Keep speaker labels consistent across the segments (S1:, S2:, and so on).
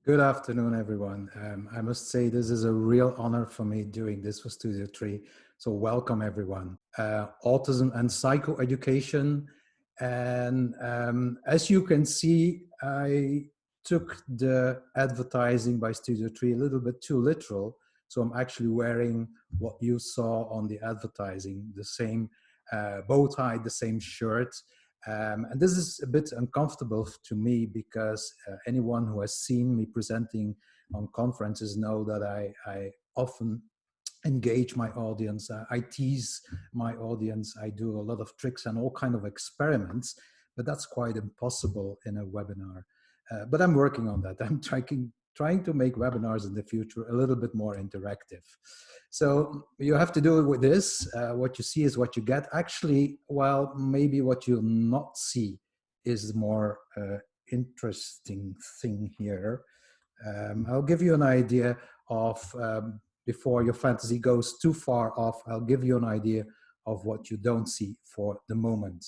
S1: Good afternoon, everyone. I must say this is a real honor for me doing this for Studio 3. So welcome, everyone. Autism and psychoeducation. And as you can see, I took the advertising by Studio 3 a little bit too literal. So I'm actually wearing what you saw on the advertising, the same bow tie, the same shirt. And this is a bit uncomfortable to me because anyone who has seen me presenting on conferences know that I often engage my audience. I tease my audience. I do a lot of tricks and all kind of experiments, but that's quite impossible in a webinar. But I'm working on that. I'm trying to make webinars in the future a little bit more interactive. So you have to do it with this. What you see is what you get. Actually, well, maybe what you'll not see is the more interesting thing here. I'll give you an idea of, before your fantasy goes too far off, I'll give you an idea of what you don't see for the moment.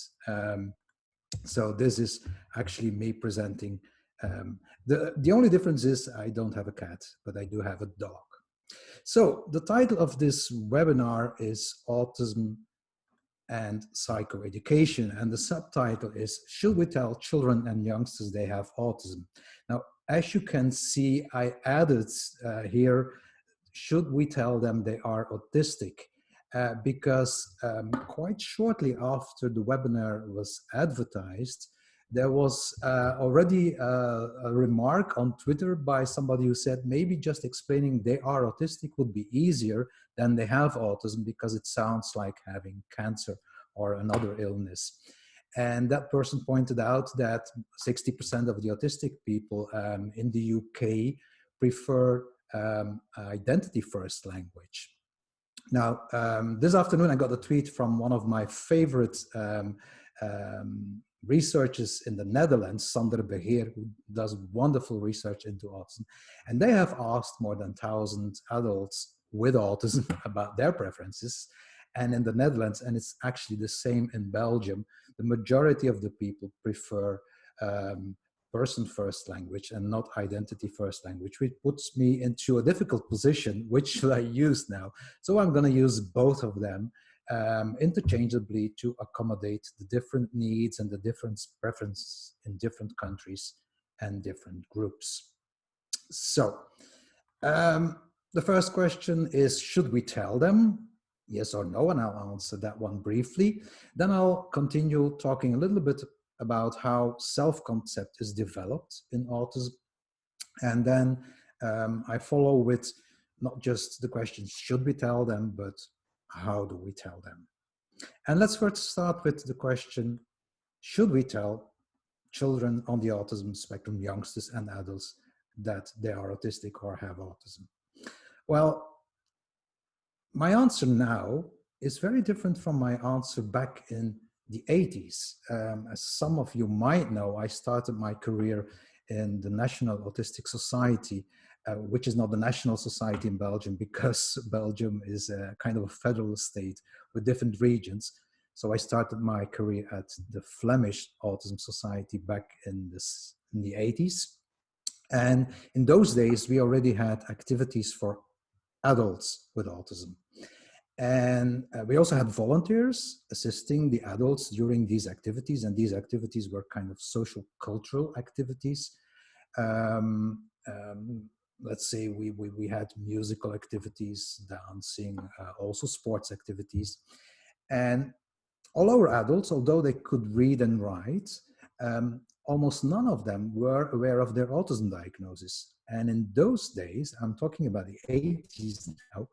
S1: So this is actually me presenting. The only difference is I don't have a cat, but I do have a dog. So the title of this webinar is Autism and Psychoeducation, and the subtitle is Should We Tell Children and Youngsters They Have Autism? Now, as you can see, I added here, should we tell them they are autistic? Because quite shortly after the webinar was advertised, there was already a remark on Twitter by somebody who said maybe just explaining they are autistic would be easier than they have autism because it sounds like having cancer or another illness. And that person pointed out that 60% of the autistic people in the UK prefer identity first language. Now, this afternoon I got a tweet from one of my favorite researchers in the Netherlands, Sander Beheer, who does wonderful research into autism. And they have asked more than 1,000 adults with autism about their preferences. And in the Netherlands, and it's actually the same in Belgium, the majority of the people prefer person first language and not identity first language, which puts me into a difficult position. Which should I use now? So I'm going to use both of them interchangeably to accommodate the different needs and the different preferences in different countries and different groups. So the first question is, should we tell them? Yes or no, and I'll answer that one briefly. Then I'll continue talking a little bit about how self-concept is developed in autism. And then I follow with not just the question, should we tell them, but how do we tell them? And let's first start with the question, should we tell children on the autism spectrum, youngsters and adults, that they are autistic or have autism? Well, my answer now is very different from my answer back in the 80s. As some of you might know, I started my career in the National Autistic Society, which is not the national society in Belgium because Belgium is a kind of a federal state with different regions. So I started my career at the Flemish Autism Society back in the 80s. And in those days, we already had activities for adults with autism. And we also had volunteers assisting the adults during these activities. And these activities were kind of social cultural activities. Let's say we had musical activities, dancing, also sports activities. And all our adults, although they could read and write, almost none of them were aware of their autism diagnosis. And in those days, I'm talking about the 80s now,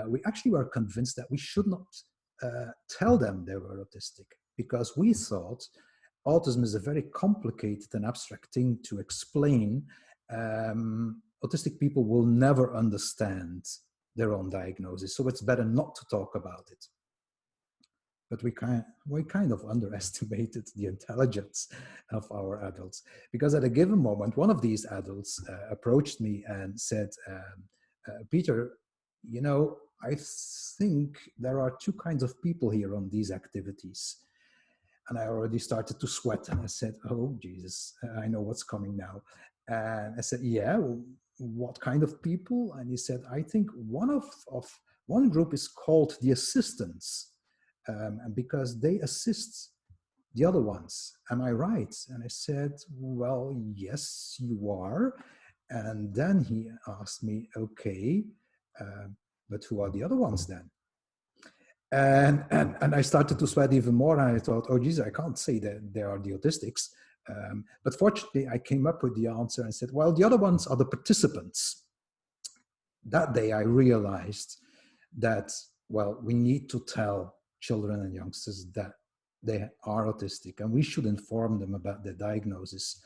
S1: we actually were convinced that we should not tell them they were autistic because we thought autism is a very complicated and abstract thing to explain. Autistic people will never understand their own diagnosis, so it's better not to talk about it. But we kind of underestimated the intelligence of our adults, because at a given moment, one of these adults approached me and said, Peter, you know, I think there are two kinds of people here on these activities. And I already started to sweat and I said, oh, Jesus, I know what's coming now. And I said, yeah, well, what kind of people? And he said, I think one group is called the assistants, and because they assist the other ones. Am I right? And I said, well, yes, you are. And then he asked me, okay, uh, but who are the other ones then? And I started to sweat even more. And I thought, oh, geez, I can't say that they are the autistics. But fortunately, I came up with the answer and said, well, the other ones are the participants. That day, I realized that, well, we need to tell children and youngsters that they are autistic, and we should inform them about their diagnosis.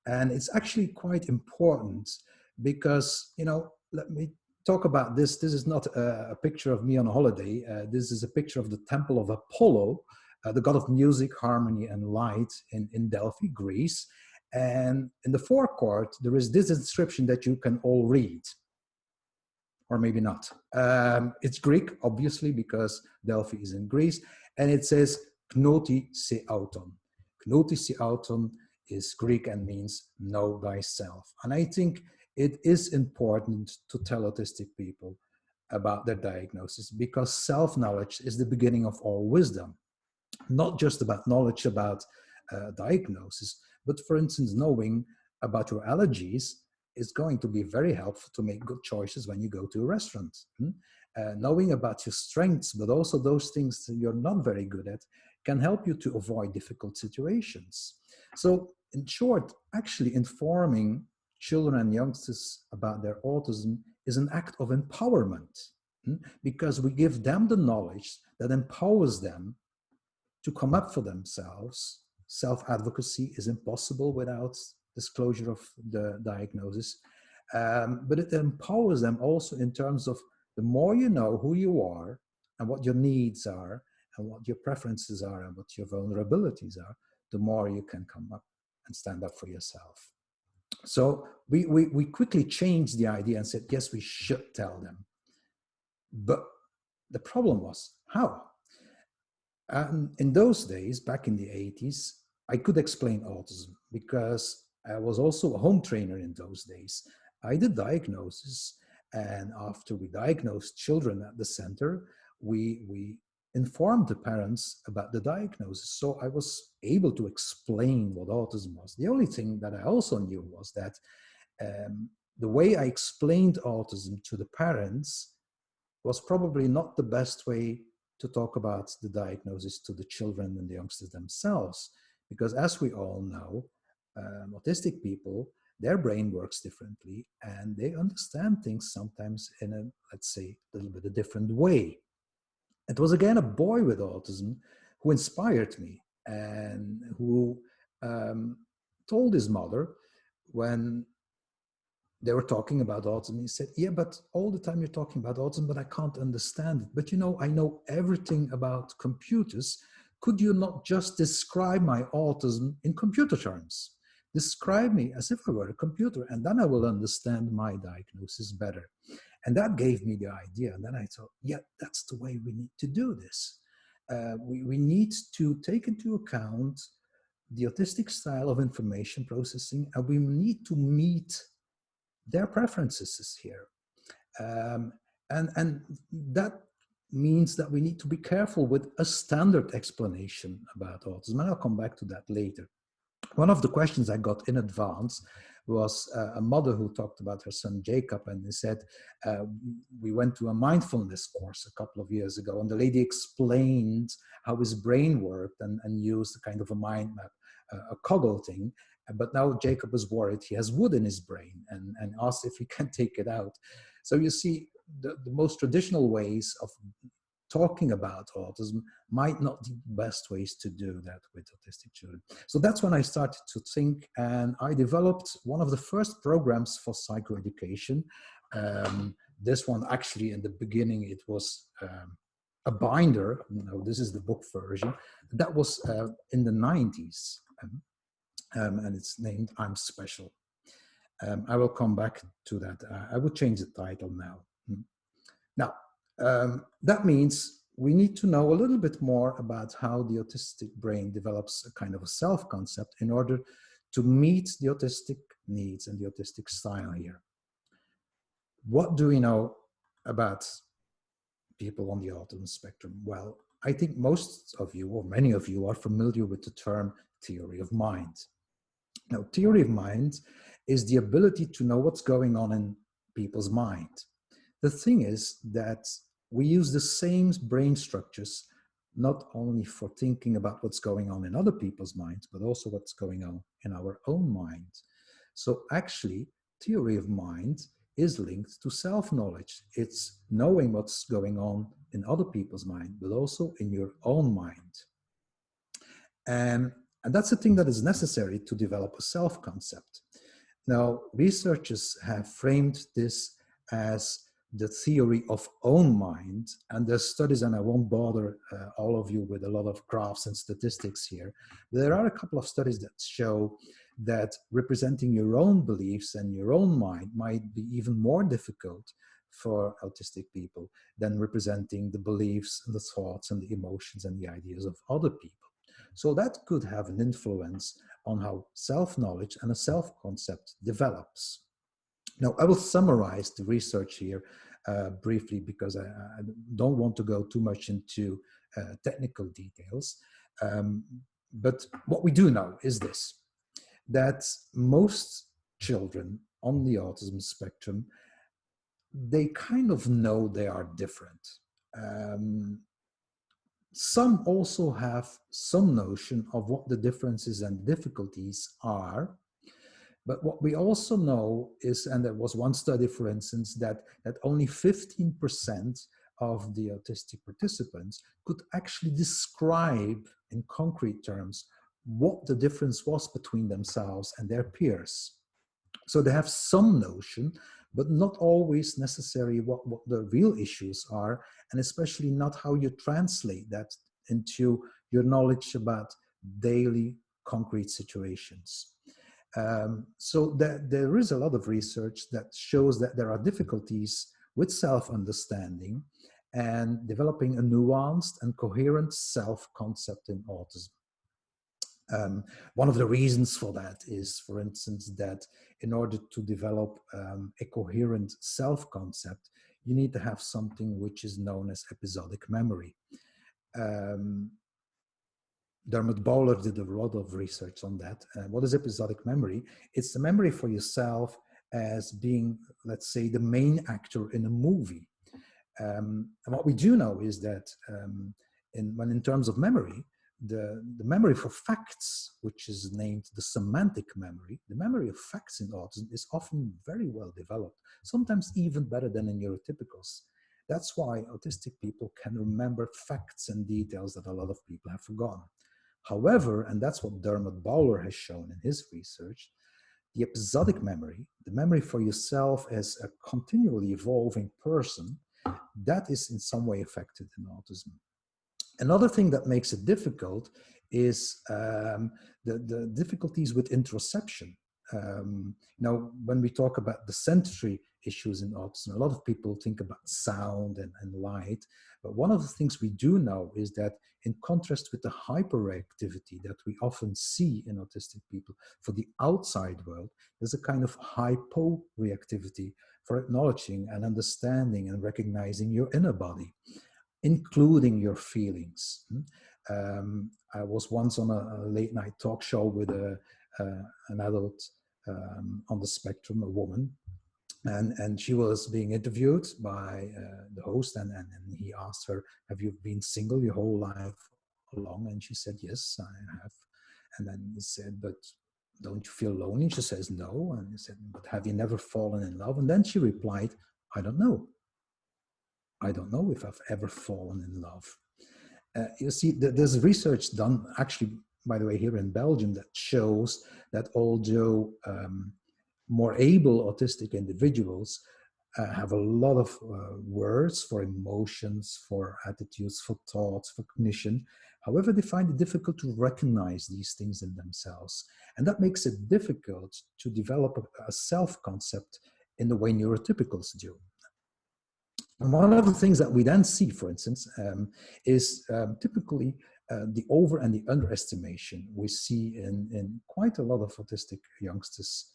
S1: And it's actually quite important because, let me talk about this. This is not a picture of me on a holiday. This is a picture of the Temple of Apollo, the god of music, harmony, and light in Delphi, Greece. And in the forecourt, there is this inscription that you can all read, or maybe not. It's Greek, obviously, because Delphi is in Greece, and it says Gnoti se auton. Gnoti se auton is Greek and means know thyself. And I think it is important to tell autistic people about their diagnosis, because self-knowledge is the beginning of all wisdom. Not just about knowledge about diagnosis, but for instance, knowing about your allergies is going to be very helpful to make good choices when you go to a restaurant. Knowing about your strengths, but also those things that you're not very good at, can help you to avoid difficult situations. So in short, actually informing children and youngsters about their autism is an act of empowerment, because we give them the knowledge that empowers them to come up for themselves. Self-advocacy is impossible without disclosure of the diagnosis. But it empowers them also in terms of the more you know who you are and what your needs are and what your preferences are and what your vulnerabilities are, the more you can come up and stand up for yourself. So we quickly changed the idea and said, yes, we should tell them. But the problem was, how? And in those days, back in the 80s, I could explain autism because I was also a home trainer in those days. I did diagnosis, and after we diagnosed children at the center, we informed the parents about the diagnosis. So I was able to explain what autism was. The only thing that I also knew was that the way I explained autism to the parents was probably not the best way to talk about the diagnosis to the children and the youngsters themselves. Because as we all know, autistic people, their brain works differently and they understand things sometimes in a, let's say, a little bit a different way. It was again a boy with autism who inspired me and who told his mother when they were talking about autism. He said, yeah, but all the time you're talking about autism, but I can't understand it. But I know everything about computers. Could you not just describe my autism in computer terms? Describe me as if I were a computer, and then I will understand my diagnosis better. And that gave me the idea. And then I thought, yeah, that's the way we need to do this. We need to take into account the autistic style of information processing, and we need to meet their preferences here. And that means that we need to be careful with a standard explanation about autism. And I'll come back to that later. One of the questions I got in advance was a mother who talked about her son Jacob, and they said, we went to a mindfulness course a couple of years ago, and the lady explained how his brain worked and used a kind of a mind map, a coggle thing. But now Jacob is worried he has wood in his brain and asked if he can take it out. So you see, the most traditional ways of talking about autism might not be the best ways to do that with autistic children. So that's when I started to think, and I developed one of the first programs for psychoeducation. This one, actually, in the beginning, it was a binder. This is the book version. That was in the 90s. And it's named I'm Special. I will come back to that. I would change the title now. Now, that means we need to know a little bit more about how the autistic brain develops a kind of a self-concept in order to meet the autistic needs and the autistic style here. What do we know about people on the autism spectrum? Well, I think most of you, or many of you, are familiar with the term theory of mind. Now, theory of mind is the ability to know what's going on in people's mind. The thing is that we use the same brain structures not only for thinking about what's going on in other people's minds, but also what's going on in our own mind. So actually, theory of mind is linked to self-knowledge. It's knowing what's going on in other people's mind, but also in your own mind. And that's the thing that is necessary to develop a self-concept. Now, researchers have framed this as the theory of own mind, and there's studies, and I won't bother all of you with a lot of graphs and statistics here. There are a couple of studies that show that representing your own beliefs and your own mind might be even more difficult for autistic people than representing the beliefs and the thoughts and the emotions and the ideas of other people. So that could have an influence on how self-knowledge and a self-concept develops. Now, I will summarize the research here briefly because I don't want to go too much into technical details. But what we do know is this, that most children on the autism spectrum, they kind of know they are different. Some also have some notion of what the differences and difficulties are. But what we also know is, and there was one study, for instance, that only 15% of the autistic participants could actually describe in concrete terms what the difference was between themselves and their peers. So they have some notion, but not always necessarily what the real issues are, and especially not how you translate that into your knowledge about daily concrete situations. So there is a lot of research that shows that there are difficulties with self-understanding and developing a nuanced and coherent self-concept in autism. One of the reasons for that is, for instance, that in order to develop a coherent self-concept, you need to have something which is known as episodic memory. Dermot Bowler did a lot of research on that. What is episodic memory? It's the memory for yourself as being, let's say, the main actor in a movie. And what we do know is that in terms of memory, the memory for facts, which is named the semantic memory, the memory of facts in autism is often very well developed, sometimes even better than in neurotypicals. That's why autistic people can remember facts and details that a lot of people have forgotten. However, and that's what Dermot Bowler has shown in his research, the episodic memory, the memory for yourself as a continually evolving person, that is in some way affected in autism. Another thing that makes it difficult is the difficulties with interoception. Now, when we talk about the sensory issues in autism, a lot of people think about sound and light, but one of the things we do know is that in contrast with the hyperreactivity that we often see in autistic people for the outside world, there's a kind of hyporeactivity for acknowledging and understanding and recognizing your inner body, including your feelings. I was once on a late night talk show with an adult on the spectrum, a woman, and she was being interviewed by the host, and he asked her, have you been single your whole life long? And she said, yes, I have. And then he said, but don't you feel lonely? She says, no. And he said, but have you never fallen in love? And then she replied, I don't know. I don't know if I've ever fallen in love. You see, there's research done, actually, by the way, here in Belgium, that shows that although more able autistic individuals have a lot of words for emotions, for attitudes, for thoughts, for cognition. However, they find it difficult to recognize these things in themselves. And that makes it difficult to develop a self-concept in the way neurotypicals do. And one of the things that we then see, for instance, is typically the over and the underestimation we see in quite a lot of autistic youngsters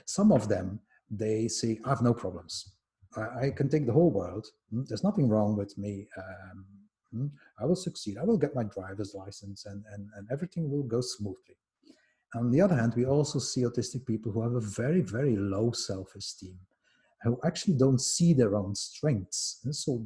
S1: Some of them, they say, I have no problems. I can take the whole world. There's nothing wrong with me. I will succeed. I will get my driver's license and everything will go smoothly. On the other hand, we also see autistic people who have a very, very low self-esteem, who actually don't see their own strengths. And so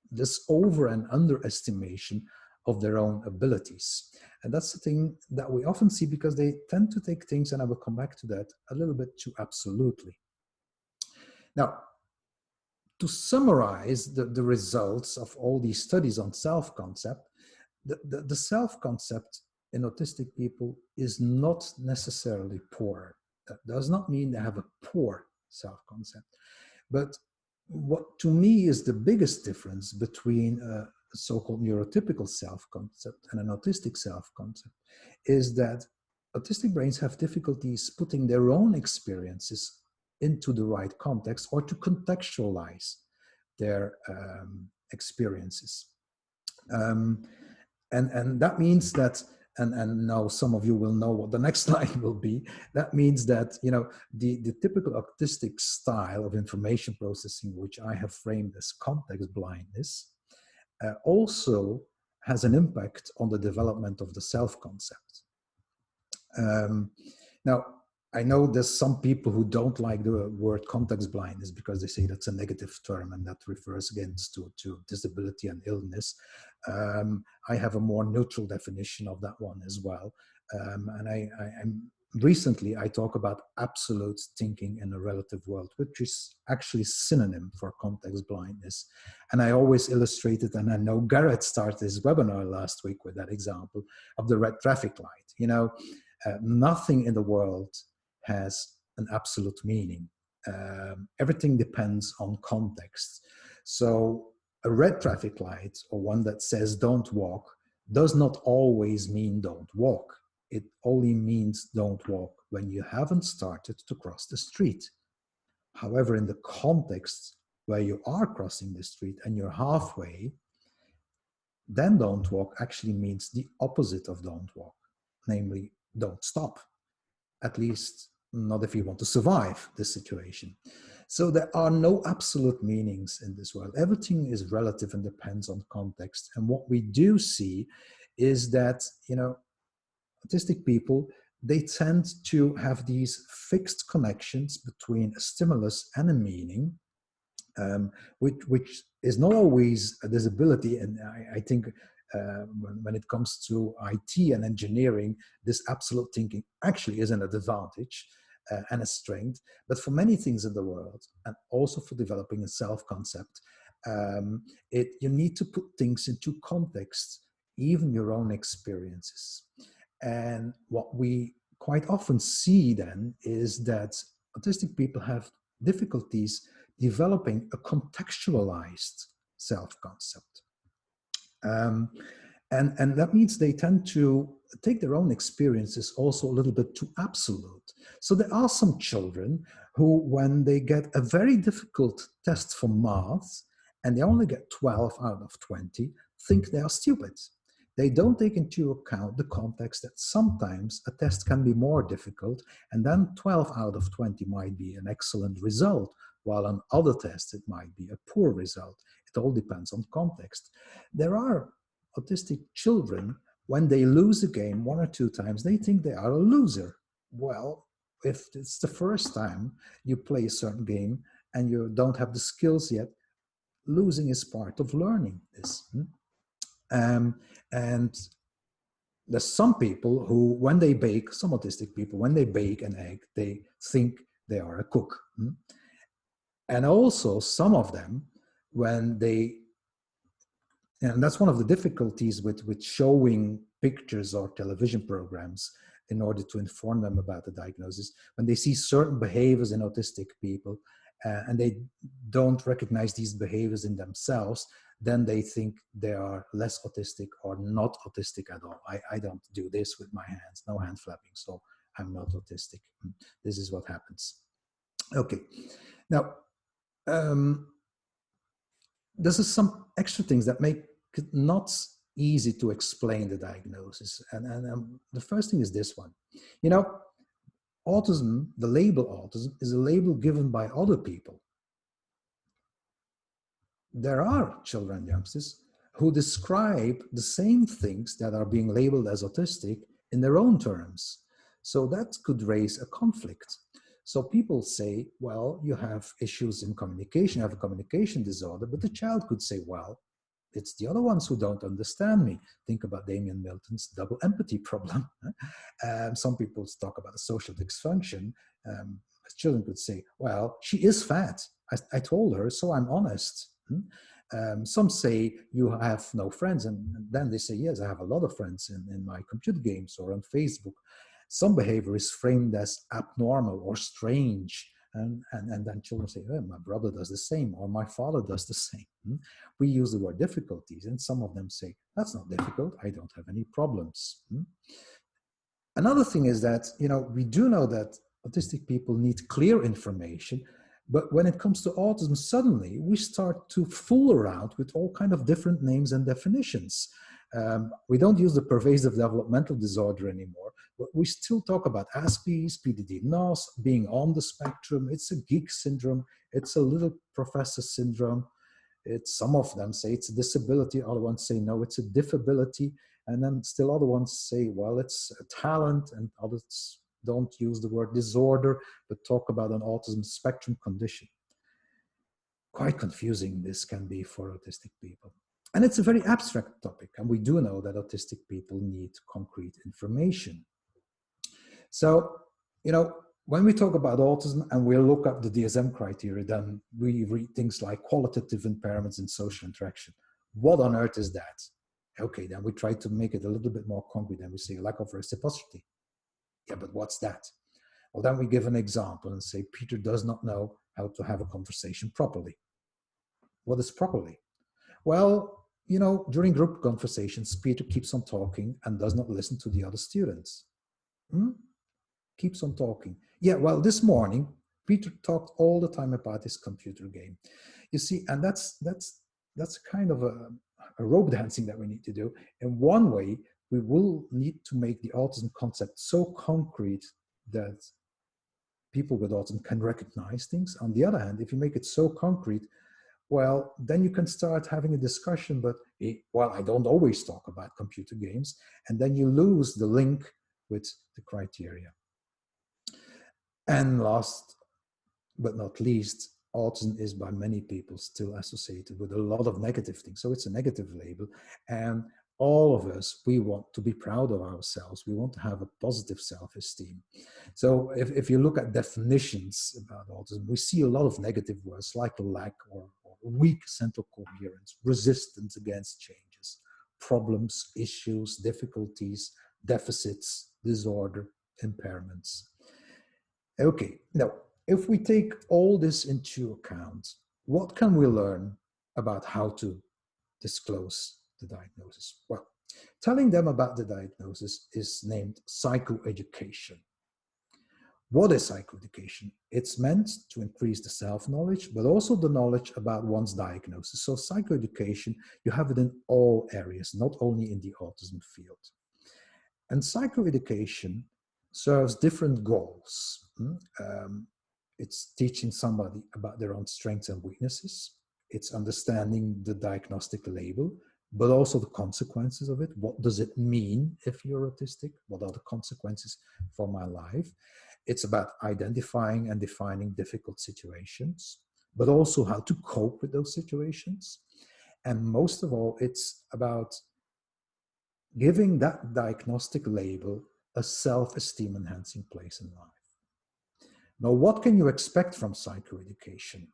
S1: this over and underestimation of their own abilities. And that's the thing that we often see because they tend to take things, and I will come back to that, a little bit too absolutely. Now, to summarize the results of all these studies on self-concept, the self-concept in autistic people is not necessarily poor. That does not mean they have a poor self-concept. But what to me is the biggest difference between a so-called neurotypical self-concept and an autistic self-concept is that autistic brains have difficulties putting their own experiences into the right context or to contextualize their experiences. And that means that, and now some of you will know what the next slide will be. That means that, you know, the typical autistic style of information processing, which I have framed as context blindness, also has an impact on the development of the self-concept. Now, I know there's some people who don't like the word context blindness because they say that's a negative term and that refers against to disability and illness. I have a more neutral definition of that one as well. And recently I talk about absolute thinking in a relative world, which is actually synonym for context blindness. And I always illustrate it, and I know Garrett started his webinar last week with that example of the red traffic light. You know, nothing in the world has an absolute meaning. Everything depends on context. So a red traffic light, or one that says don't walk, does not always mean don't walk. It only means don't walk when you haven't started to cross the street. However, in the context where you are crossing the street and you're halfway, then don't walk actually means the opposite of don't walk, namely don't stop. At least not if you want to survive this situation. So there are no absolute meanings in this world. Everything is relative and depends on context. And what we do see is that, you know, autistic people, they tend to have these fixed connections between a stimulus and a meaning, which is not always a disability. And I think when it comes to IT and engineering, this absolute thinking actually is an advantage and a strength. But for many things in the world, and also for developing a self-concept, you need to put things into context, even your own experiences. And what we quite often see then is that autistic people have difficulties developing a contextualized self-concept. And that means they tend to take their own experiences also a little bit too absolute. So there are some children who, when they get a very difficult test for math and they only get 12 out of 20, think they are stupid. They don't take into account the context that sometimes a test can be more difficult, and then 12 out of 20 might be an excellent result, while on other tests it might be a poor result. It all depends on context. There are autistic children, when they lose a game 1 or 2 times, they think they are a loser. Well, if it's the first time you play a certain game and you don't have the skills yet, losing is part of learning this. And there's some people who, when they bake, some autistic people, when they bake an egg, they think they are a cook. And also some of them, when they, and that's one of the difficulties with showing pictures or television programs in order to inform them about the diagnosis, when they see certain behaviors in autistic people and they don't recognize these behaviors in themselves, then they think they are less autistic or not autistic at all. I don't do this with my hands, no hand flapping, so I'm not autistic. This is what happens. Okay, now, this is some extra things that make it not easy to explain the diagnosis. And the first thing is this one. You know, autism, the label autism, is a label given by other people. There are children and youngsters who describe the same things that are being labeled as autistic in their own terms. So that could raise a conflict. So people say, well, you have issues in communication, you have a communication disorder, but the child could say, well, it's the other ones who don't understand me. Think about Damien Milton's double empathy problem. Some people talk about a social dysfunction. Children could say, well, she is fat. I told her, so I'm honest. Some say you have no friends, and then they say, yes, I have a lot of friends in my computer games or on Facebook. Some behavior is framed as abnormal or strange. And then children say, oh, my brother does the same, or my father does the same. We use the word difficulties, and some of them say, that's not difficult, I don't have any problems. Another thing is that, we do know that autistic people need clear information, but when it comes to autism, suddenly we start to fool around with all kind of different names and definitions. We don't use the pervasive developmental disorder anymore, but we still talk about ASPIES, PDD-NOS, being on the spectrum. It's a geek syndrome. It's a little professor syndrome. Some of them say it's a disability. Other ones say, no, it's a diffability. And then still other ones say, well, it's a talent. And others don't use the word disorder, but talk about an autism spectrum condition. Quite confusing this can be for autistic people. And it's a very abstract topic. And we do know that autistic people need concrete information. So, when we talk about autism and we look up the DSM criteria, then we read things like qualitative impairments in social interaction. What on earth is that? Okay, then we try to make it a little bit more concrete and we say lack of reciprocity. Yeah, but what's that? Well, then we give an example and say Peter does not know how to have a conversation properly. What is properly? Well, during group conversations, Peter keeps on talking and does not listen to the other students. Keeps on talking. Yeah, well, this morning, Peter talked all the time about this computer game. You see, and that's kind of a rope dancing that we need to do. In one way, we will need to make the autism concept so concrete that people with autism can recognize things. On the other hand, if you make it so concrete, well, then you can start having a discussion, but, well, I don't always talk about computer games. And then you lose the link with the criteria. And last but not least, autism is by many people still associated with a lot of negative things. So it's a negative label. And all of us, we want to be proud of ourselves. We want to have a positive self-esteem. So if you look at definitions about autism, we see a lot of negative words like lack or weak central coherence, resistance against changes, problems, issues, difficulties, deficits, disorder, impairments. Okay, now, if we take all this into account, what can we learn about how to disclose the diagnosis? Well, telling them about the diagnosis is named psychoeducation. What is psychoeducation? It's meant to increase the self-knowledge, but also the knowledge about one's diagnosis. So psychoeducation, you have it in all areas, not only in the autism field. And psychoeducation serves different goals. It's teaching somebody about their own strengths and weaknesses. It's understanding the diagnostic label, but also the consequences of it. What does it mean if you're autistic? What are the consequences for my life? It's about identifying and defining difficult situations, but also how to cope with those situations. And most of all, it's about giving that diagnostic label a self-esteem enhancing place in life. Now, what can you expect from psychoeducation?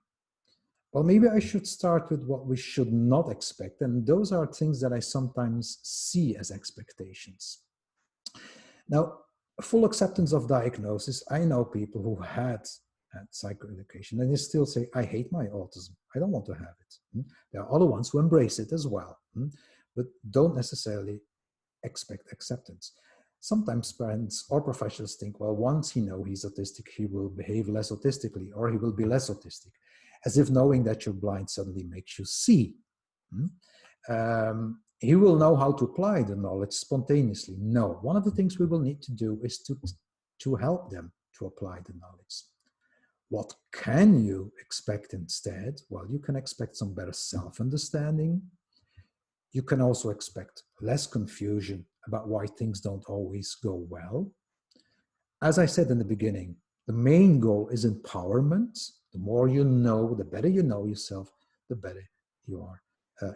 S1: Well, maybe I should start with what we should not expect. And those are things that I sometimes see as expectations. Now, full acceptance of diagnosis. I know people who had psychoeducation and they still say, I hate my autism. I don't want to have it. There are other ones who embrace it as well, but don't necessarily expect acceptance. Sometimes parents or professionals think, well, once he knows he's autistic, he will behave less autistically or he will be less autistic, as if knowing that you're blind suddenly makes you see. He will know how to apply the knowledge spontaneously. No, one of the things we will need to do is to help them to apply the knowledge. What can you expect instead? Well, you can expect some better self-understanding. You can also expect less confusion about why things don't always go well. As I said in the beginning, the main goal is empowerment. The more you know, the better you know yourself, the better you are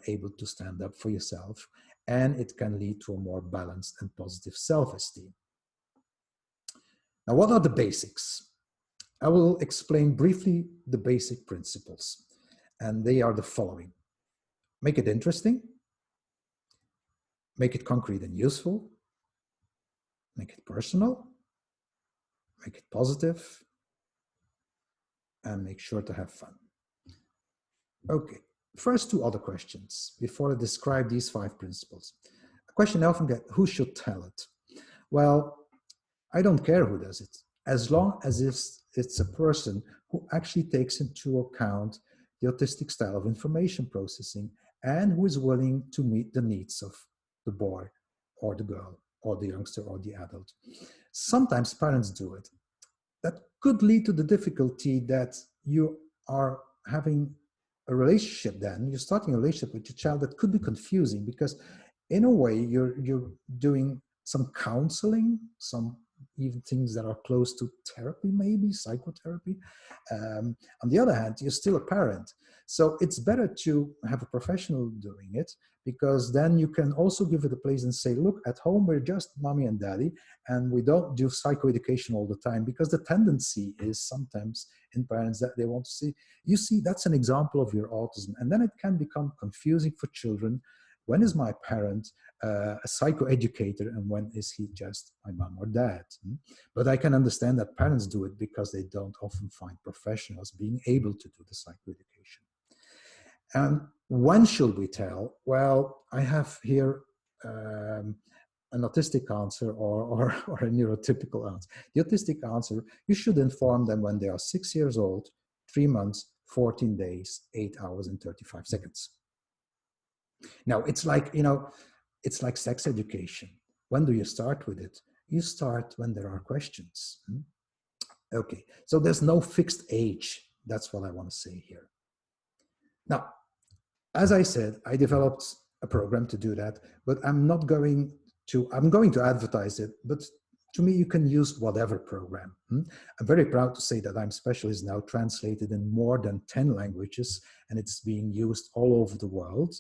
S1: able to stand up for yourself. And it can lead to a more balanced and positive self-esteem. Now, what are the basics? I will explain briefly the basic principles. And they are the following. Make it interesting. Make it concrete and useful. Make it personal. Make it positive. And make sure to have fun. Okay, first two other questions before I describe these 5 principles. A question I often get, who should tell it? Well, I don't care who does it, as long as it's a person who actually takes into account the autistic style of information processing and who is willing to meet the needs of the boy or the girl or the youngster or the adult. Sometimes parents do it. That could lead to the difficulty that you are having a relationship then, you're starting a relationship with your child that could be confusing because in a way you're doing some counseling, some even things that are close to therapy, maybe psychotherapy. On the other hand, you're still a parent. So it's better to have a professional doing it because then you can also give it a place and say, look, at home, we're just mommy and daddy, and we don't do psychoeducation all the time because the tendency is sometimes in parents that they want to see, you see, that's an example of your autism. And then it can become confusing for children. When is my parent a psychoeducator and when is he just my mom or dad? But I can understand that parents do it because they don't often find professionals being able to do the psychoeducation. And when should we tell? Well, I have here an autistic answer or a neurotypical answer. The autistic answer, you should inform them when they are 6 years old, 3 months, 14 days, 8 hours and 35 seconds. Now, it's like, it's like sex education. When do you start with it? You start when there are questions. Okay, so there's no fixed age. That's what I want to say here. Now, as I said, I developed a program to do that, but I'm going to advertise it, but to me, you can use whatever program. I'm very proud to say that I'm Special is now translated in more than 10 languages, and it's being used all over the world.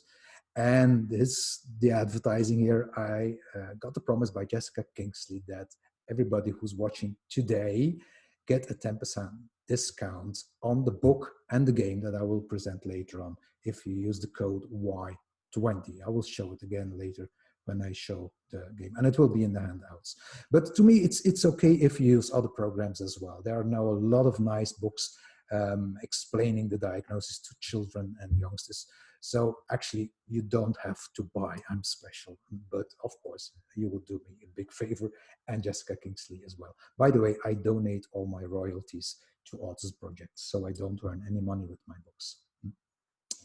S1: And the advertising here, I got the promise by Jessica Kingsley that everybody who's watching today get a 10% discount on the book and the game that I will present later on if you use the code Y20. I will show it again later when I show the game, and it will be in the handouts. But to me, it's okay if you use other programs as well. There are now a lot of nice books explaining the diagnosis to children and youngsters. So actually, you don't have to buy I'm Special, but of course, you will do me a big favor, and Jessica Kingsley as well. By the way, I donate all my royalties to Autism Projects, so I don't earn any money with my books.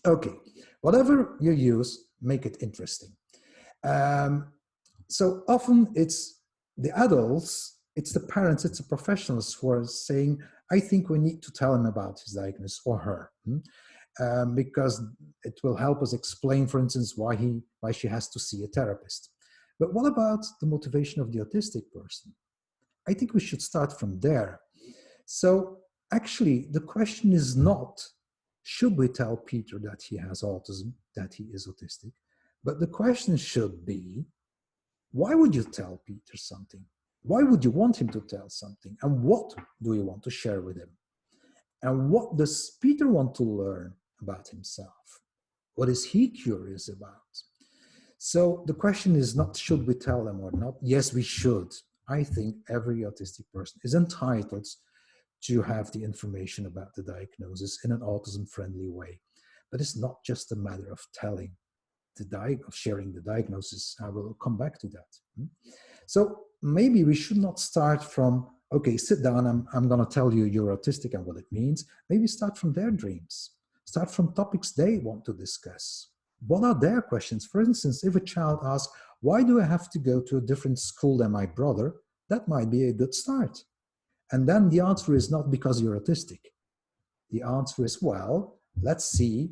S1: Okay, whatever you use, make it interesting. So often it's the adults, it's the parents, it's the professionals who are saying, I think we need to tell him about his diagnosis or her. Because it will help us explain, for instance, why she has to see a therapist. But what about the motivation of the autistic person? I think we should start from there. So actually, the question is not, should we tell Peter that he has autism, that he is autistic? But the question should be, why would you tell Peter something? Why would you want him to tell something? And what do you want to share with him? And what does Peter want to learn about himself? What is he curious about? So the question is not, should we tell them or not? Yes, we should. I think every autistic person is entitled to have the information about the diagnosis in an autism-friendly way. But it's not just a matter of telling, of sharing the diagnosis. I will come back to that. So maybe we should not start from, okay, sit down, I'm going to tell you you're autistic and what it means. Maybe start from their dreams. Start from topics they want to discuss. What are their questions? For instance, if a child asks, why do I have to go to a different school than my brother? That might be a good start. And then the answer is not because you're autistic. The answer is, well, let's see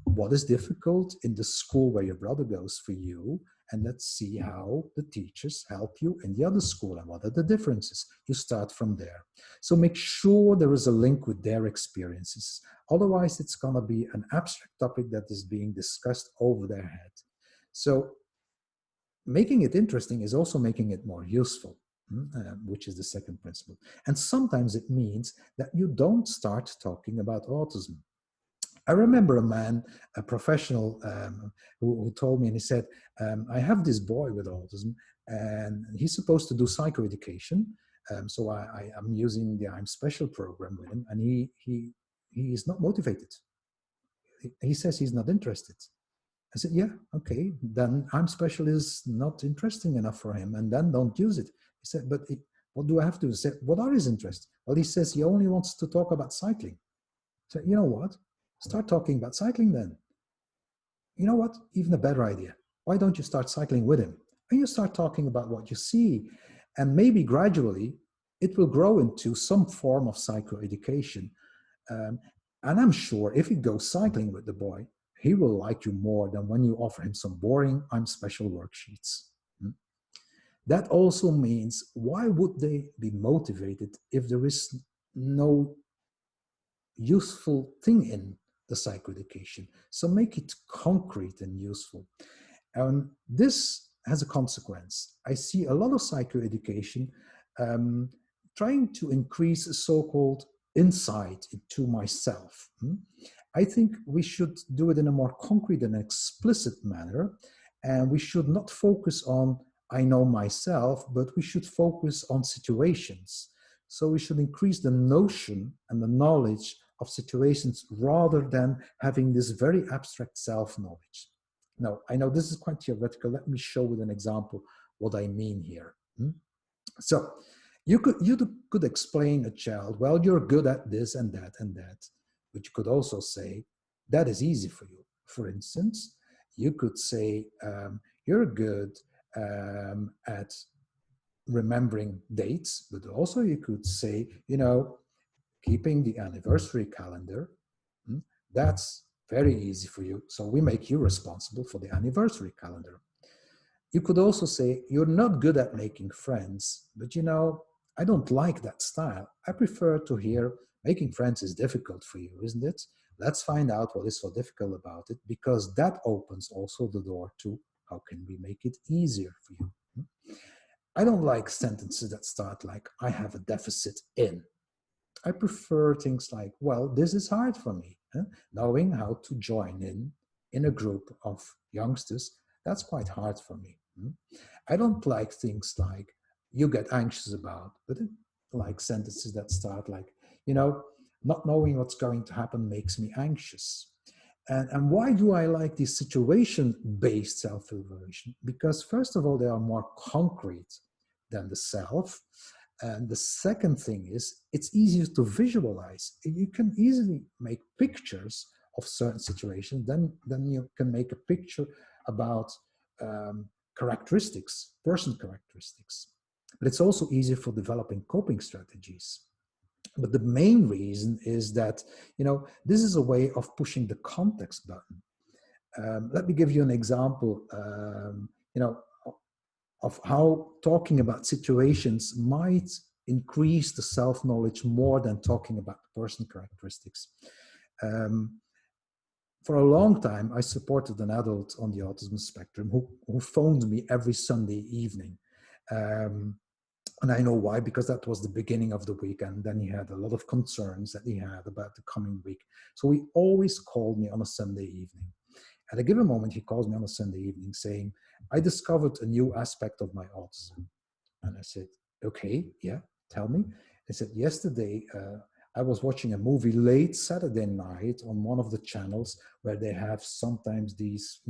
S1: what is difficult in the school where your brother goes for you, and let's see how the teachers help you in the other school and what are the differences. You start from there. So make sure there is a link with their experiences. Otherwise, it's going to be an abstract topic that is being discussed over their head. So making it interesting is also making it more useful, which is the second principle. And sometimes it means that you don't start talking about autism. I remember a man, a professional, who told me, and he said, I have this boy with autism, and he's supposed to do psychoeducation. So I am using the I'm Special program with him, and he is not motivated. He says he's not interested. I said, yeah, okay, then I'm Special is not interesting enough for him, and then don't use it. He said, but what do I have to do? I said, what are his interests? Well, he says he only wants to talk about cycling. So you know what? Start talking about cycling then. You know what? Even a better idea. Why don't you start cycling with him? And you start talking about what you see. And maybe gradually it will grow into some form of psychoeducation. And I'm sure if you go cycling with the boy, he will like you more than when you offer him some boring I'm Special worksheets. That also means, why would they be motivated if there is no useful thing in the psychoeducation? So make it concrete and useful. And this has a consequence. I see a lot of psychoeducation trying to increase a so-called insight into myself. I think we should do it in a more concrete and explicit manner. And we should not focus on I know myself, but we should focus on situations. So we should increase the notion and the knowledge of situations rather than having this very abstract self-knowledge. Now, I know this is quite theoretical. Let me show with an example what I mean here. So you could explain a child, well, you're good at this and that and that, but you could also say, that is easy for you. For instance, you could say, you're good at remembering dates, but also you could say, keeping the anniversary calendar, that's very easy for you. So we make you responsible for the anniversary calendar. You could also say, you're not good at making friends, but I don't like that style. I prefer to hear making friends is difficult for you, isn't it? Let's find out what is so difficult about it, because that opens also the door to how can we make it easier for you. I don't like sentences that start like, I have a deficit in. I prefer things like, well, this is hard for me. Knowing how to join in a group of youngsters, that's quite hard for me. I don't like things like, you get anxious about, but like sentences that start like, not knowing what's going to happen makes me anxious. And why do I like this situation-based self-evaluation? Because first of all, they are more concrete than the self. And the second thing is, it's easier to visualize. You can easily make pictures of certain situations. Then you can make a picture about characteristics, person characteristics. But it's also easier for developing coping strategies. But the main reason is that, this is a way of pushing the context button. Let me give you an example, of how talking about situations might increase the self-knowledge more than talking about person characteristics. For a long time, I supported an adult on the autism spectrum who phoned me every Sunday evening. And I know why, because that was the beginning of the week, and then he had a lot of concerns that he had about the coming week. So he always called me on a Sunday evening. At a given moment, he calls me on a Sunday evening saying, I discovered a new aspect of my autism. And I said, okay, yeah, tell me. He said, yesterday, I was watching a movie late Saturday night on one of the channels where they have sometimes these,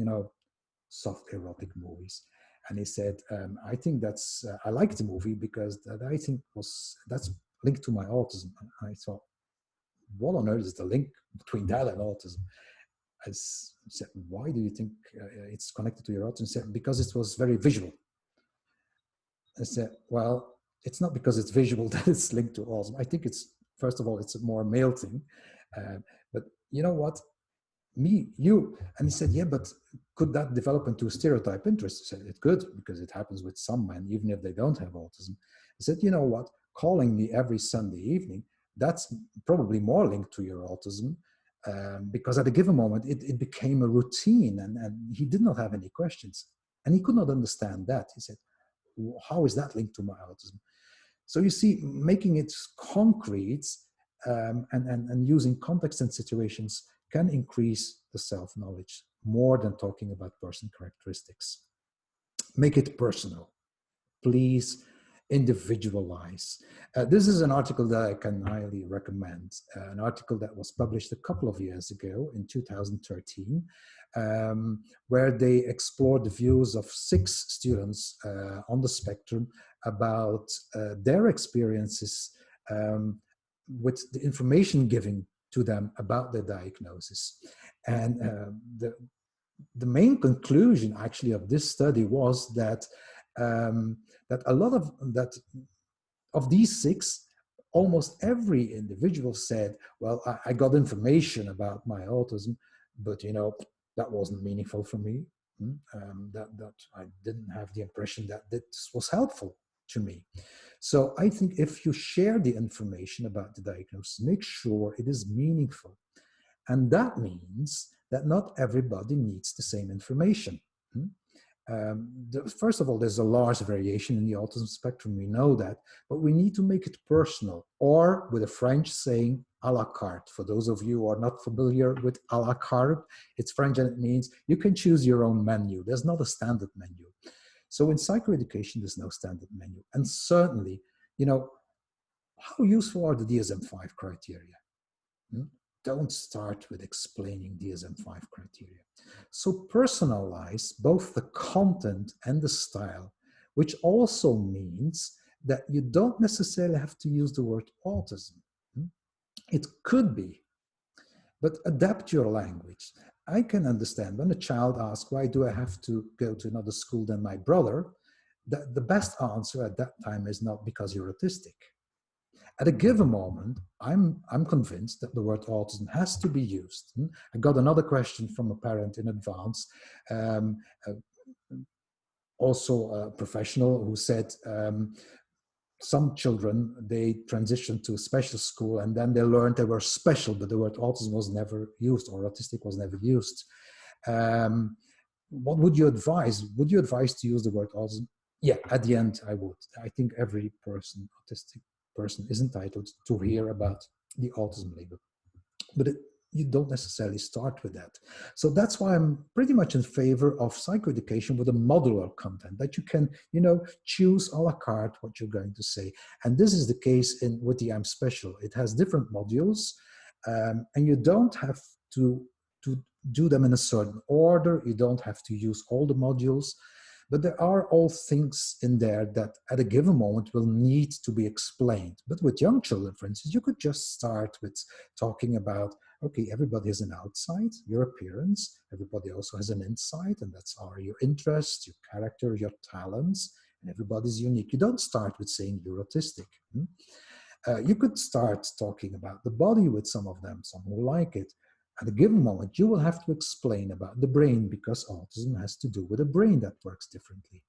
S1: soft erotic movies. And he said, I think I like the movie because I think that's linked to my autism. And I thought, what on earth is the link between that and autism? I said, why do you think it's connected to your autism? He said, because it was very visual. I said, well, it's not because it's visual that it's linked to autism. I think it's, first of all, it's a more male thing. But you know what? Me, you. And he said, yeah, but could that develop into a stereotype interest? I said, it could, because it happens with some men, even if they don't have autism. I said, you know what? Calling me every Sunday evening, that's probably more linked to your autism, because at a given moment, it became a routine, and he did not have any questions. And he could not understand that. He said, how is that linked to my autism? So you see, making it concrete, and using context and situations can increase the self-knowledge more than talking about person characteristics. Make it personal. Please individualize. This is an article that I can highly recommend, an article that was published a couple of years ago in 2013, where they explored the views of 6 students on the spectrum about their experiences with the information given to them about their diagnosis. And the main conclusion actually of this study was that that a lot of these 6, almost every individual said, well, I got information about my autism, but that wasn't meaningful for me. That I didn't have the impression that this was helpful to me. So I think if you share the information about the diagnosis, make sure it is meaningful. And that means that not everybody needs the same information. First of all, there's a large variation in the autism spectrum, we know that, but we need to make it personal, or with a French saying, à la carte. For those of you who are not familiar with à la carte, it's French and it means you can choose your own menu. There's not a standard menu. So in psychoeducation, there's no standard menu. And certainly, how useful are the DSM-5 criteria? Don't start with explaining DSM-5 criteria. So personalize both the content and the style, which also means that you don't necessarily have to use the word autism. It could be, but adapt your language. I can understand when a child asks, why do I have to go to another school than my brother? The best answer at that time is not because you're autistic. At a given moment, I'm convinced that the word autism has to be used. I got another question from a parent in advance, also a professional, who said some children, they transitioned to a special school and then they learned they were special, but the word autism was never used, or autistic was never used. What would you advise? Would you advise to use the word autism? Yeah, at the end, I would. I think every person, autistic person, is entitled to hear about the autism label. But you don't necessarily start with that. So that's why I'm pretty much in favor of psychoeducation with a modular content, that you can, choose a la carte what you're going to say. And this is the case with the I'm Special. It has different modules, and you don't have to do them in a certain order. You don't have to use all the modules. But there are all things in there that at a given moment will need to be explained. But with young children, for instance, you could just start with talking about, okay, everybody has an outside, your appearance. Everybody also has an inside, and that's your interests, your character, your talents, and everybody's unique. You don't start with saying you're autistic. You could start talking about the body with some of them, some who like it. At a given moment, you will have to explain about the brain, because autism has to do with a brain that works differently.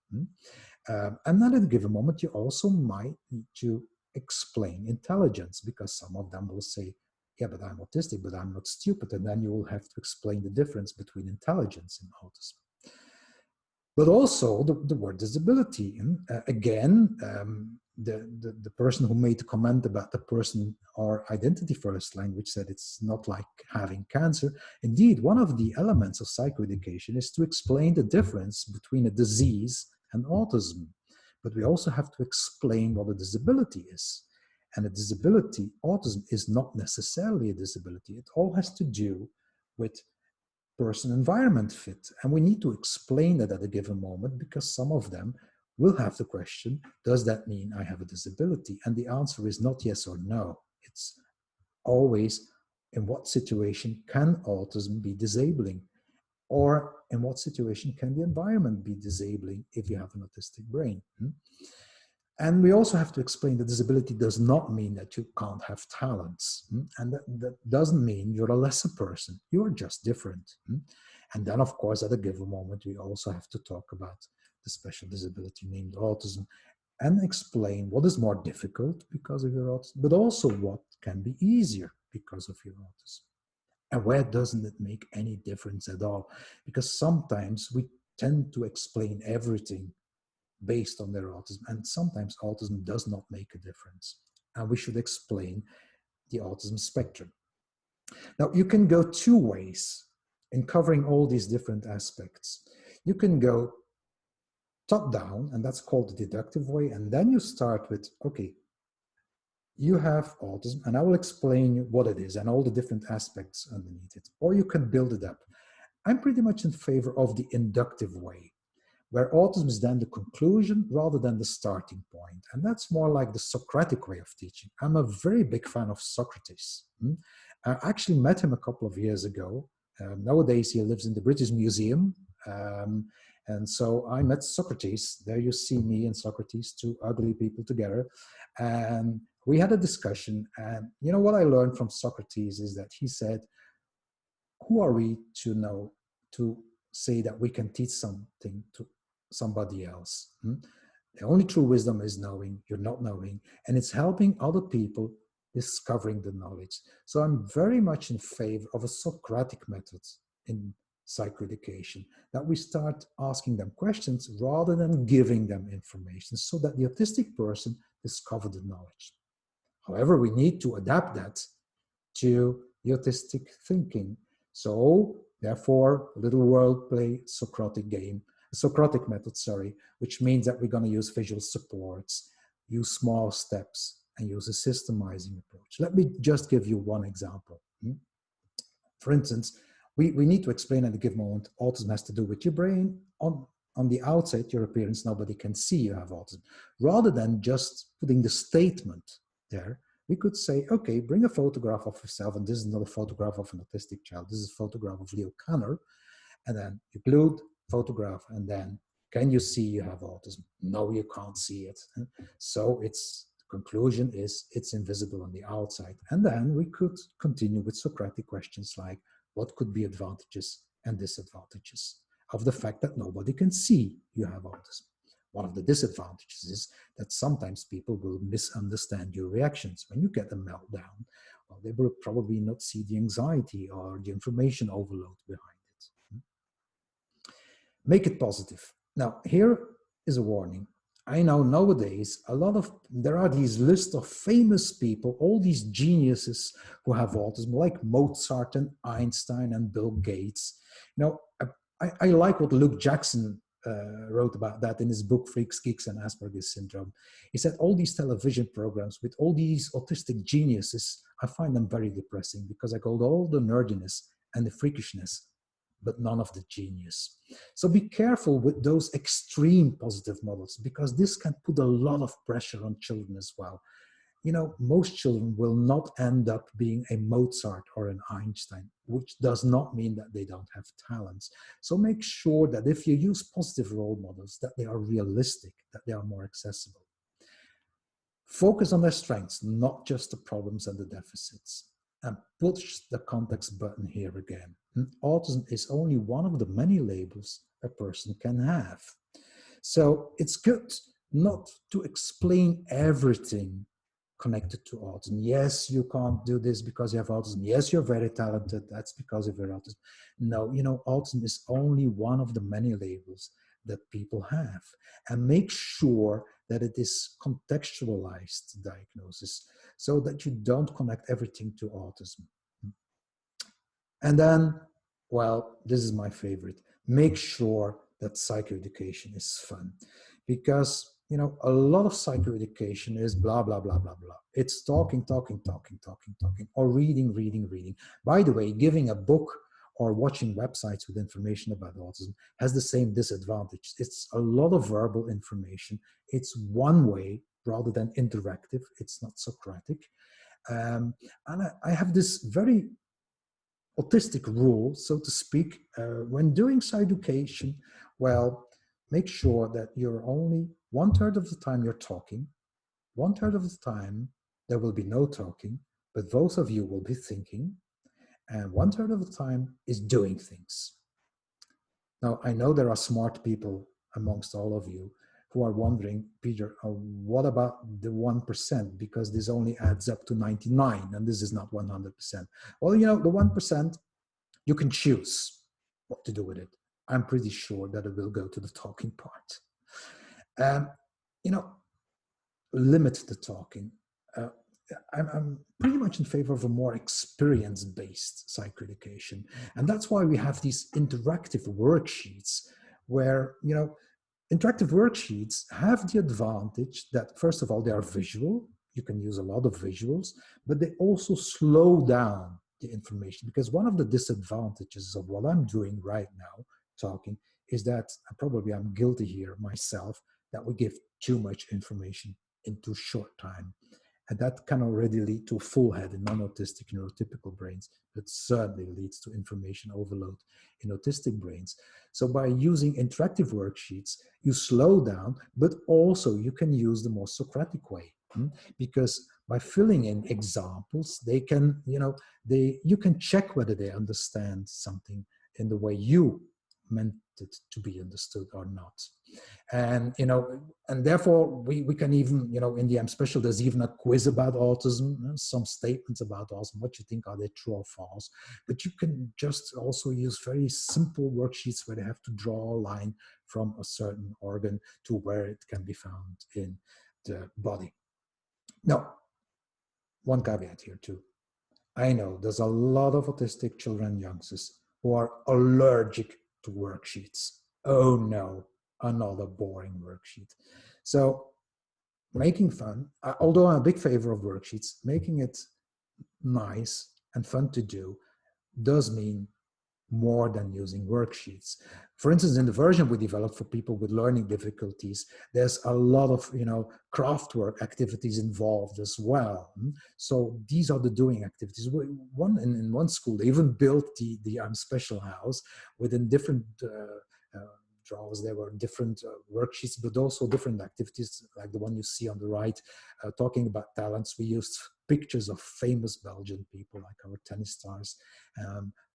S1: And then at a given moment, you also might need to explain intelligence, because some of them will say, yeah, but I'm autistic, but I'm not stupid. And then you will have to explain the difference between intelligence and autism. But also the word disability. Again, the person who made the comment about the person or identity first language said it's not like having cancer. Indeed, one of the elements of psychoeducation is to explain the difference between a disease and autism. But we also have to explain what a disability is. And a disability, autism, is not necessarily a disability. It all has to do with person-environment fit. And we need to explain that at a given moment, because some of them will have the question, does that mean I have a disability? And the answer is not yes or no. It's always, in what situation can autism be disabling? Or in what situation can the environment be disabling if you have an autistic brain? And we also have to explain that disability does not mean that you can't have talents. And that doesn't mean you're a lesser person. You're just different. And then, of course, at a given moment, we also have to talk about the special disability named autism and explain what is more difficult because of your autism, but also what can be easier because of your autism. And where doesn't it make any difference at all? Because sometimes we tend to explain everything based on their autism, and sometimes autism does not make a difference. And we should explain the autism spectrum. Now, you can go two ways in covering all these different aspects. You can go top down, and that's called the deductive way, and then you start with, okay, you have autism, and I will explain what it is and all the different aspects underneath it. Or you can build it up. I'm pretty much in favor of the inductive way, where autism is then the conclusion rather than the starting point. And that's more like the Socratic way of teaching. I'm a very big fan of Socrates. I actually met him a couple of years ago. Nowadays, he lives in the British Museum. And so I met Socrates. There you see me and Socrates, two ugly people together. And we had a discussion. And you know what I learned from Socrates is that he said, who are we to know, to say that we can teach something to somebody else? The only true wisdom is knowing, you're not knowing, and it's helping other people discovering the knowledge. So I'm very much in favor of a Socratic method in psychoeducation, that we start asking them questions rather than giving them information so that the autistic person discovers the knowledge. However, we need to adapt that to the autistic thinking. So therefore, a little word play Socratic method, which means that we're going to use visual supports, use small steps, and use a systemizing approach. Let me just give you one example. For instance, we need to explain at a given moment, autism has to do with your brain. On the outside, your appearance, nobody can see you have autism. Rather than just putting the statement there, we could say, okay, bring a photograph of yourself, and this is not a photograph of an autistic child, this is a photograph of Leo Kanner, and then you glued photograph, and then, can you see you have autism? No, you can't see it. So the conclusion is it's invisible on the outside. And then we could continue with Socratic questions like, what could be advantages and disadvantages of the fact that nobody can see you have autism? One of the disadvantages is that sometimes people will misunderstand your reactions. When you get a meltdown, well, they will probably not see the anxiety or the information overload behind it. Make it positive. Now, here is a warning. I know nowadays there are these lists of famous people, all these geniuses who have autism, like Mozart and Einstein and Bill Gates. I like what Luke Jackson wrote about that in his book, Freaks, Geeks, and Asperger's Syndrome. He said all these television programs with all these autistic geniuses, I find them very depressing because I got all the nerdiness and the freakishness, but none of the genius. So be careful with those extreme positive models, because this can put a lot of pressure on children as well. Most children will not end up being a Mozart or an Einstein, which does not mean that they don't have talents. So make sure that if you use positive role models, that they are realistic, that they are more accessible. Focus on their strengths, not just the problems and the deficits. And push the context button here again. Autism is only one of the many labels a person can have. So it's good not to explain everything connected to autism. Yes, you can't do this because you have autism. Yes, you're very talented. That's because of your autism. No, autism is only one of the many labels that people have. And make sure that it is contextualized diagnosis so that you don't connect everything to autism. And then, well, this is my favorite. Make sure that psychoeducation is fun, because a lot of psychoeducation is blah, blah, blah, blah, blah. It's talking, or reading. By the way, giving a book or watching websites with information about autism has the same disadvantage. It's a lot of verbal information. It's one way rather than interactive. It's not Socratic. And I have this very autistic rule, so to speak, when doing psychoeducation. Well, make sure that you're only 1/3 of the time you're talking, 1/3 of the time there will be no talking, but both of you will be thinking, and 1/3 of the time is doing things. Now, I know there are smart people amongst all of you who are wondering, Peter, what about the 1%? Because this only adds up to 99, and this is not 100%. Well, you know, the 1%, you can choose what to do with it. I'm pretty sure that it will go to the talking part. You know, limit the talking. I'm pretty much in favor of a more experience-based psychoeducation. And that's why we have these interactive worksheets where, you know, interactive worksheets have the advantage that, first of all, they are visual. You can use a lot of visuals, but they also slow down the information, because one of the disadvantages of what I'm doing right now, talking, is that probably I'm guilty here myself, that we give too much information in too short time. And that can already lead to a full head in non-autistic neurotypical brains, but certainly leads to information overload in autistic brains. So by using interactive worksheets, you slow down, but also you can use the more Socratic way, because by filling in examples, they can, you know, you can check whether they understand something in the way you meant it to be understood or not. And, you know, and therefore we can even, you know, in the M special, there's even a quiz about autism, some statements about autism, what you think, are they true or false? But you can just also use very simple worksheets where they have to draw a line from a certain organ to where it can be found in the body. Now, one caveat here too. I know there's a lot of autistic children and youngsters who are allergic to worksheets. Oh no, another boring worksheet. So making fun, although I'm a big favor of worksheets, making it nice and fun to do does mean more than using worksheets. For instance, in the version we developed for people with learning difficulties, there's a lot of, you know, craft work activities involved as well. So these are the doing activities. In one school, they even built the special house within different drawers. There were different worksheets, but also different activities, like the one you see on the right, talking about talents. We used pictures of famous Belgian people, like our tennis stars,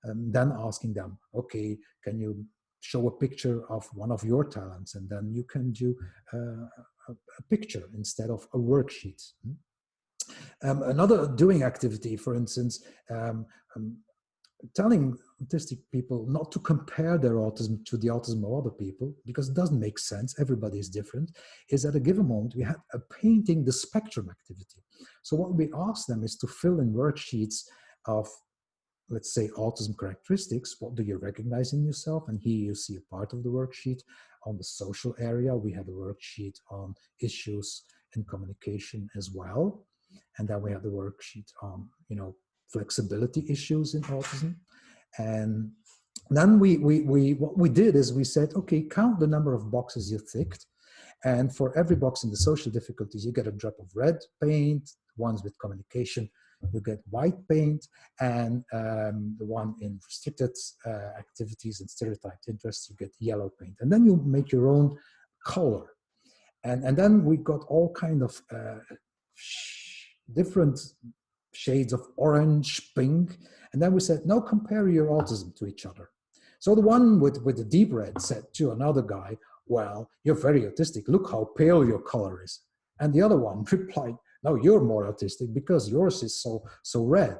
S1: and then asking them, okay, can you show a picture of one of your talents? And then you can do a picture instead of a worksheet. Another doing activity, for instance, telling autistic people not to compare their autism to the autism of other people, because it doesn't make sense. Everybody is different. Is at a given moment, we had a painting the spectrum activity. So what we asked them is to fill in worksheets of, let's say, autism characteristics. What do you recognize in yourself? And here you see a part of the worksheet. On the social area, we had a worksheet on issues in communication as well. And then we had the worksheet on, you know, flexibility issues in autism. And then what we did is we said, okay, count the number of boxes you ticked. And for every box in the social difficulties, you get a drop of red paint. Ones with communication, you get white paint, and the one in restricted activities and stereotyped interests, you get yellow paint. And then you make your own color. And then we got all kind of different shades of orange, pink. And then we said, now compare your autism to each other. So the one with the deep red said to another guy, well, you're very autistic. Look how pale your color is. And the other one replied, no, you're more autistic because yours is so red.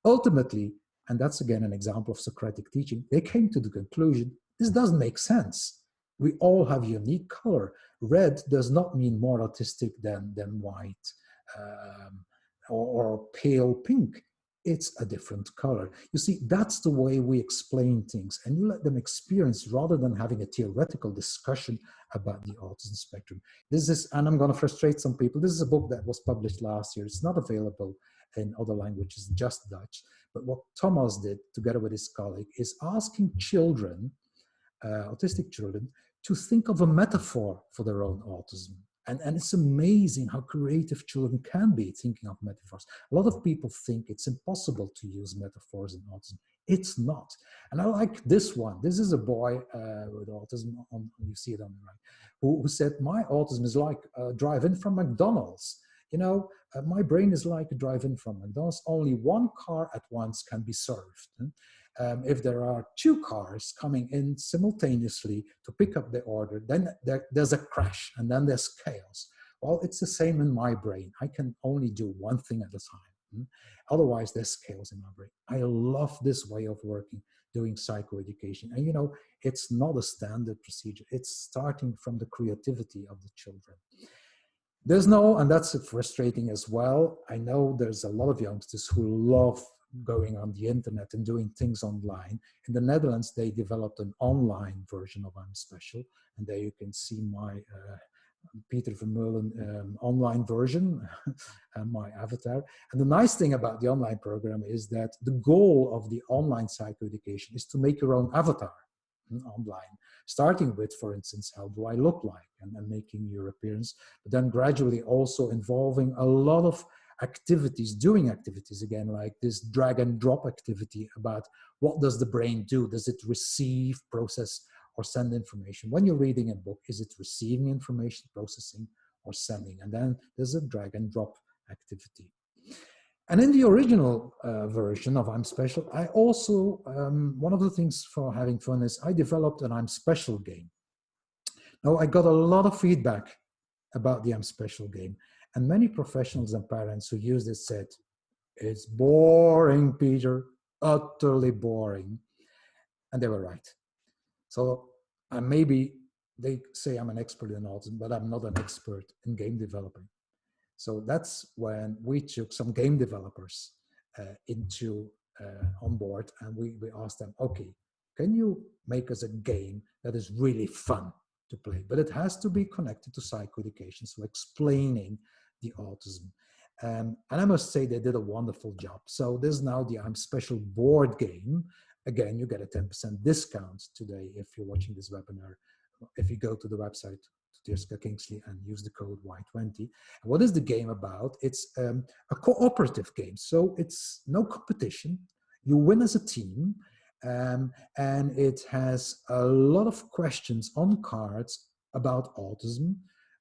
S1: Ultimately, and that's again an example of Socratic teaching, they came to the conclusion, this doesn't make sense. We all have unique color. Red does not mean more autistic than white or pale pink. It's a different color. You see, that's the way we explain things, and you let them experience rather than having a theoretical discussion about the autism spectrum. This is, and I'm going to frustrate some people, this is a book that was published last year. It's not available in other languages, just Dutch. But what Thomas did together with his colleague is asking children, autistic children, to think of a metaphor for their own autism. And it's amazing how creative children can be thinking of metaphors. A lot of people think it's impossible to use metaphors in autism. It's not. And I like this one. This is a boy with autism, you see it on the right, who said, my autism is like a drive-in from McDonald's. My brain is like a drive-in from McDonald's. Only one car at once can be served. If there are two cars coming in simultaneously to pick up the order, then there's a crash and then there's chaos. Well, it's the same in my brain. I can only do one thing at a time. Otherwise, there's chaos in my brain. I love this way of working, doing psychoeducation. And it's not a standard procedure. It's starting from the creativity of the children. And that's frustrating as well. I know there's a lot of youngsters who love going on the internet and doing things online. In the Netherlands, they developed an online version of I'm Special. And there you can see my Peter Vermeulen online version, my avatar. And the nice thing about the online program is that the goal of the online psychoeducation is to make your own avatar online, starting with, for instance, how do I look like, and making your appearance, but then gradually also involving a lot of activities, doing activities again, like this drag and drop activity about what does the brain do? Does it receive, process, or send information? When you're reading a book, is it receiving information, processing, or sending? And then there's a drag and drop activity. And in the original version of I'm Special, I also, one of the things for having fun is I developed an I'm Special game. Now, I got a lot of feedback about the I'm Special game. And many professionals and parents who used it said, it's boring, Peter, utterly boring. And they were right. So maybe they say I'm an expert in autism, but I'm not an expert in game developing. So that's when we took some game developers on board, and we asked them, okay, can you make us a game that is really fun to play? But it has to be connected to psychoeducation, so explaining the autism. And I must say they did a wonderful job. So this is now the I'm Special board game. Again, you get a 10% discount today if you're watching this webinar. If you go to the website, to Jessica Kingsley, and use the code Y20. And what is the game about? It's a cooperative game. So it's no competition. You win as a team. And it has a lot of questions on cards about autism,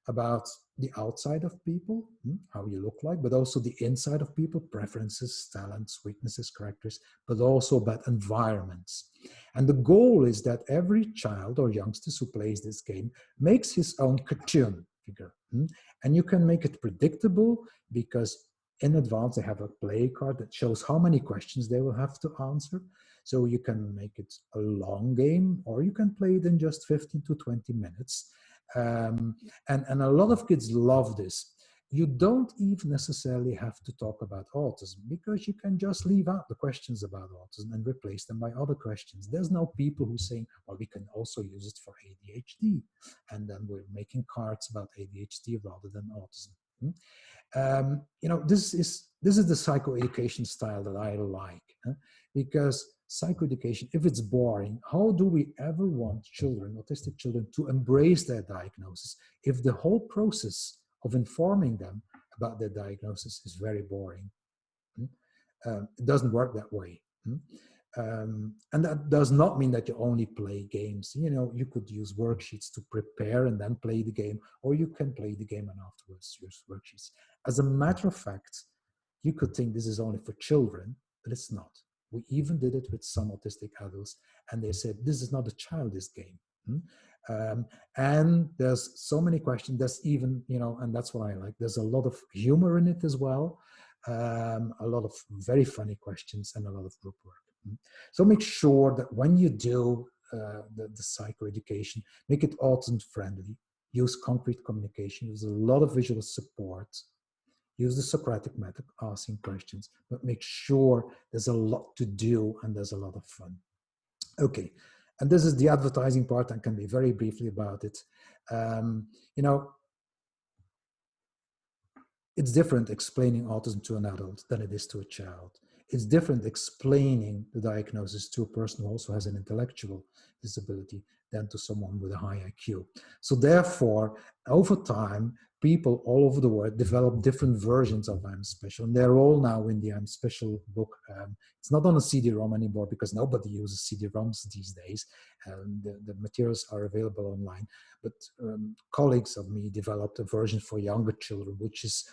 S1: about the outside of people, how you look like, but also the inside of people, preferences, talents, weaknesses, characters, but also about environments. And the goal is that every child or youngster who plays this game makes his own cartoon figure. And you can make it predictable because in advance they have a play card that shows how many questions they will have to answer. So you can make it a long game, or you can play it in just 15 to 20 minutes. And a lot of kids love this. You don't even necessarily have to talk about autism, because you can just leave out the questions about autism and replace them by other questions. There's now people who say, well, we can also use it for ADHD. And then we're making cards about ADHD rather than autism. This is the psychoeducation style that I like, because psychoeducation, if it's boring, how do we ever want children, autistic children, to embrace their diagnosis if the whole process of informing them about their diagnosis is very boring? It doesn't work that way. And that does not mean that you only play games. You could use worksheets to prepare and then play the game, or you can play the game and afterwards use worksheets. As a matter of fact, you could think this is only for children, but it's not. We even did it with some autistic adults, and they said, this is not a childish game. And there's so many questions. There's even, and that's what I like, there's a lot of humor in it as well, a lot of very funny questions, and a lot of group work. So make sure that when you do the psychoeducation, make it autism friendly, use concrete communication, use a lot of visual support, use the Socratic method, asking questions, but make sure there's a lot to do and there's a lot of fun. Okay, and this is the advertising part. I can be very briefly about it. It's different explaining autism to an adult than it is to a child. It's different explaining the diagnosis to a person who also has an intellectual disability than to someone with a high IQ. So therefore, over time, people all over the world develop different versions of I'm Special. And they're all now in the I'm Special book. It's not on a CD-ROM anymore because nobody uses CD-ROMs these days. The materials are available online. But colleagues of me developed a version for younger children, which is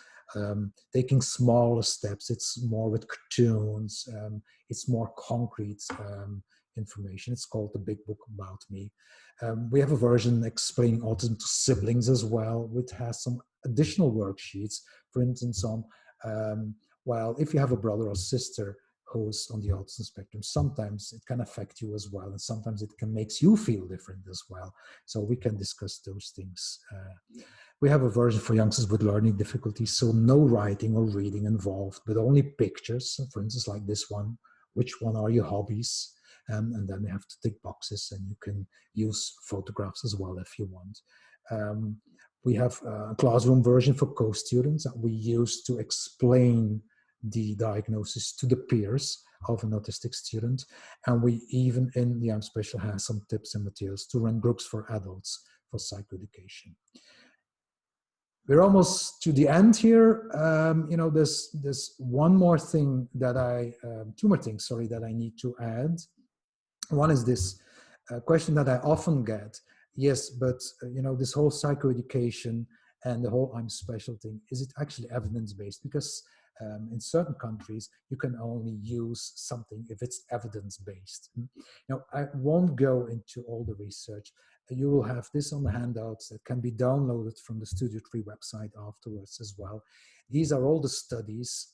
S1: taking smaller steps. It's more with cartoons. It's more concrete information. It's called The Big Book About Me. We have a version explaining autism to siblings as well, which has some additional worksheets. For instance, on, well, if you have a brother or sister who's on the autism spectrum, sometimes it can affect you as well, and sometimes it can make you feel different as well. So we can discuss those things. We have a version for youngsters with learning difficulties, so no writing or reading involved, but only pictures. For instance, like this one, which one are your hobbies? And then you have to tick boxes, and you can use photographs as well if you want. We have a classroom version for co-students that we use to explain the diagnosis to the peers of an autistic student. And we even in the I'm Special has some tips and materials to run groups for adults for psychoeducation. We're almost to the end here. You know, there's one more thing that two more things, sorry, that I need to add. One is this question that I often get. Yes, but you know, this whole psychoeducation and the whole I'm Special thing, is it actually evidence-based? Because in certain countries, you can only use something if it's evidence-based. Now, I won't go into all the research. You will have this on the handouts that can be downloaded from the Studio 3 website afterwards as well. These are all the studies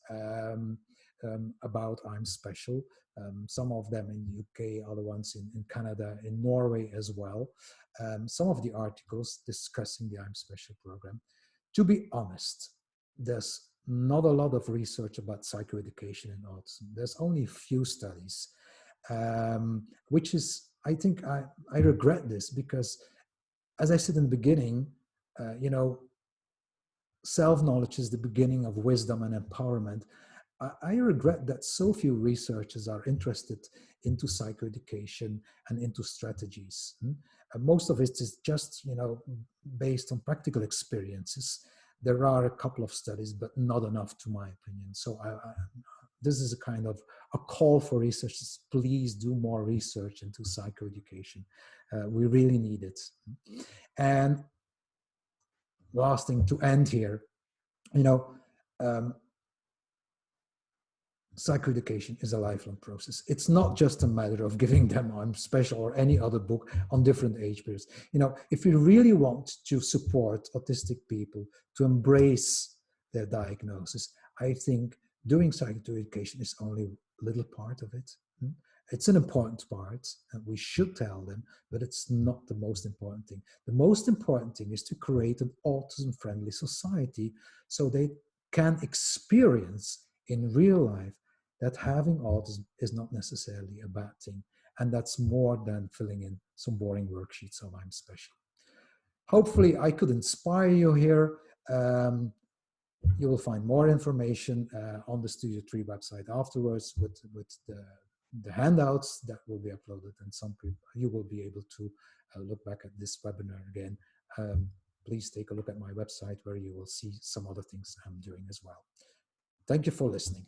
S1: about I'm Special. Some of them in the UK, other ones in Canada, in Norway as well. Some of the articles discussing the I'm Special program. To be honest, there's not a lot of research about psychoeducation in autism. There's only a few studies, which is, I think I regret this because, as I said in the beginning, you know, self-knowledge is the beginning of wisdom and empowerment. I regret that so few researchers are interested into psychoeducation and into strategies. Most of it is just, you know, based on practical experiences. There are a couple of studies, but not enough, to my opinion. So this is a kind of a call for researchers. Please do more research into psychoeducation. We really need it. And last thing to end here, you know, psychoeducation is a lifelong process. It's not just a matter of giving them I'm Special or any other book on different age periods. You know, if we really want to support autistic people to embrace their diagnosis, I think doing psychoeducation is only a little part of it. It's an important part, and we should tell them, but it's not the most important thing. The most important thing is to create an autism-friendly society so they can experience in real life that having autism is not necessarily a bad thing. And that's more than filling in some boring worksheets of I'm Special. Hopefully I could inspire you here. You will find more information on the Studio 3 website afterwards with the handouts that will be uploaded, and some people, you will be able to look back at this webinar again. Please take a look at my website where you will see some other things I'm doing as well. Thank you for listening.